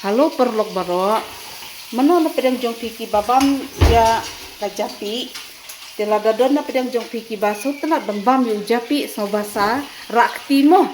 Halo perlok baro. Mano na pedang jong piki babam ya kajapi. Tela dadon na pedang jong piki baso telat bambam yu japi so basa rakti mo.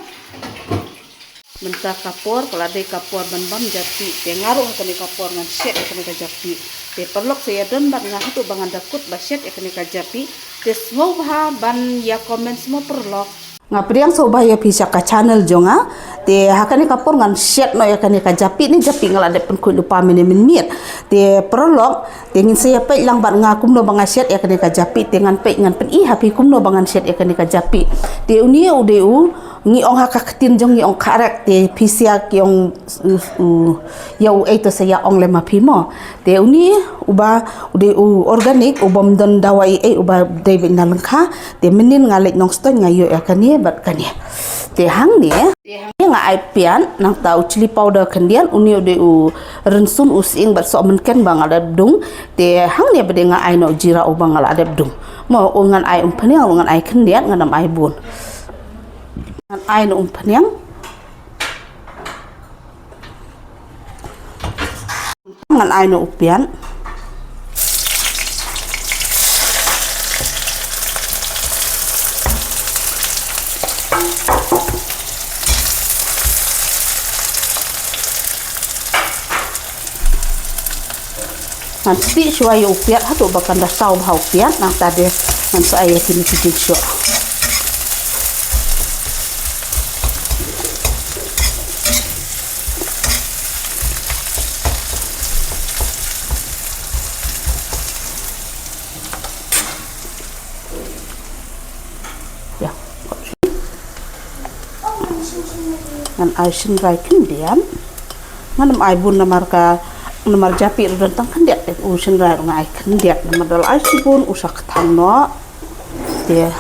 Menta kapor kalau ada kapor bambam japi. Te ngaruh kani kapor ngan set kani kajapi. Te perlok saya don bat ngah tu bangan dakut baset kani kajapi. Te semua bah ban ya komen semua perlok. Ngapriang so bahaya bisa ka channel jonga te hakani kapor ngan set no ya kani ka japi ni japi ngala de pen ku lupa menit te prolog te ngin saya pe lang bat ngakum no banga set ya kani ka japi te ngan pe ngan pen I hapi kum no bangan set ya kani ka japi te uni udeu ngi ong hakatin jong ngi ong karak te pisia ki ong yau eto saya ong le mapimo te uni uba udeu organik ubam don dawai uba David nalengka te menin ngalek nong stone ngayo ya kani bat kani te hang ni nga ai pian nang tau chili powder kendian uni de u rensun using bat so menken bang ada dung te hang ni bade nga ai no jira u bang ada dung mo ngan ai umpaniang ngan ai kendian ngan ai bun ngan ai no umpaniang ngan ai no upian nanti suai upiat hatu bahkan dah tahu bahau upiat nang tadi nang saya kini bikin syok ya ngan aisin rai kendian ngan ai bun namarka nomor japi rentang kendiat usin rai ngai kendiat nomor dal aisibun usak tano dia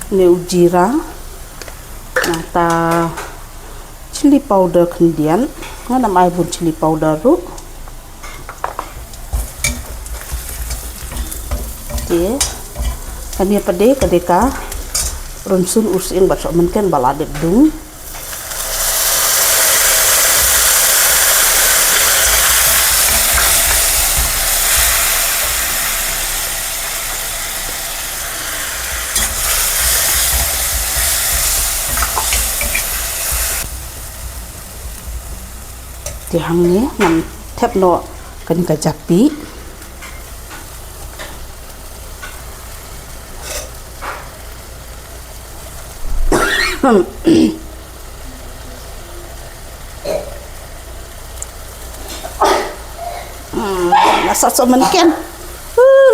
ne ujira nata chili powder kendian ngan ai bun chili powder ru dia kania pede kedeka runsun usin basok menken baladep dung tihang ni ngam tep no kan kajapi lasat so menken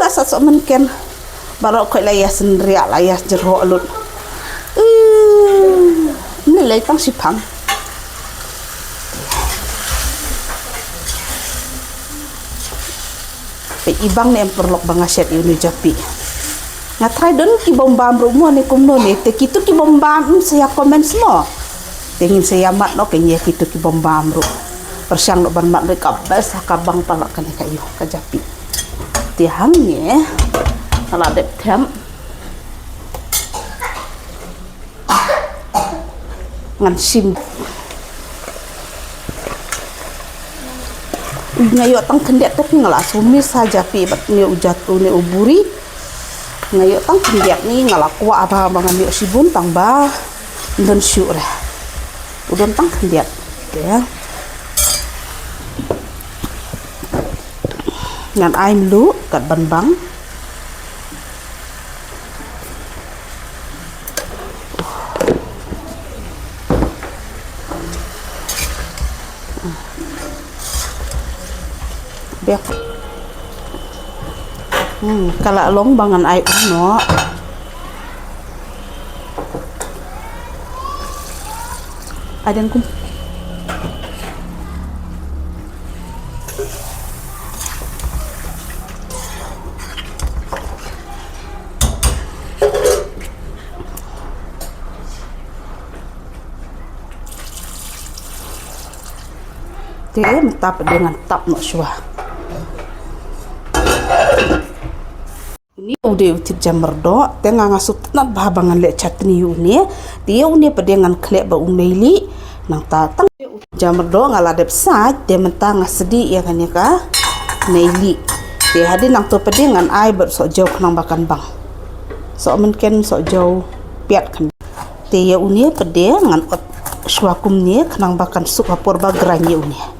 lasat so menken baru kau layas sendiri layas jeruk alut ini lay tang sipang pe ibang ni perlok bangaset ini japi ngatrai don ki bombam rumah ni kumno ni te kitu ki bombam saya komen semua tengin saya mat no kenya kitu ki bombam ru persiang no ban mat le kabas kabang palak kan kayu kajapi tihang ni ala dep tem ngan sim ngayo tang kendet tapi ngala sumis saja pi bat ni ujatu ni uburi ngayo tang kendiak ni ngalakwa apa bangan yuk sibun tang ba dan syuk dah udon tang kendiak ya ngan aim lu kat banbang biak kalau long bangan ai no ada yang kum dia tap dengan tap no syua uni udah utip jamerdo tengah ngasut nat bahabangan lek chutney uni dia uni pedengan klek ba uneli nang tatang jamerdo ngaladep saj dia mentang ngasedi ya kan ya ka neili dia hadi nang to pedengan ai ber sok jauh nang bakan bang sok mungkin sok jauh piat kan dia uni pedengan ot swakum ni nang bakan sup apor bagranye uni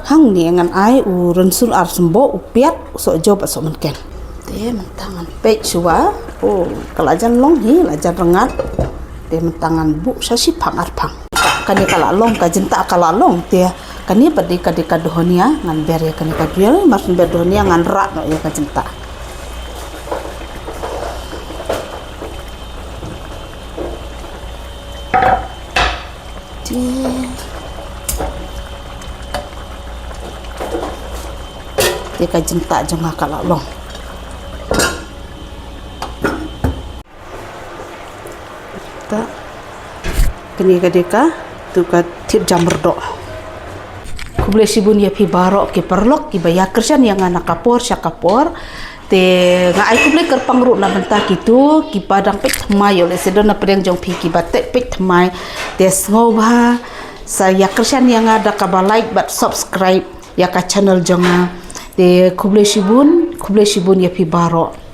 hang ni ngan ai u rensul ar sembo upiat sok job sok mungkin te mentangan pe chua kalajan long hi lajan rengat te mentangan bu sasi phang ar phang kani kala long ka jinta kala long te kani padi kadi kadohnia ngan bere kani kaduel mas bedohnia ngan ra no ya ka jinta dia ka jenta jengah kala long ta kini ka deka tu ka tip jamerdo kuble sibun ya pi barok ki perlok ki baya kerjan yang anak kapor syakapor te nga ai kuble ker pangru na benta kitu ki padang pek mayo le sedona pedeng jong pi ki batek pek mai des ngoba saya kerjan yang ada ka like but subscribe ya ka channel jonga de kuble sibun ya pi barok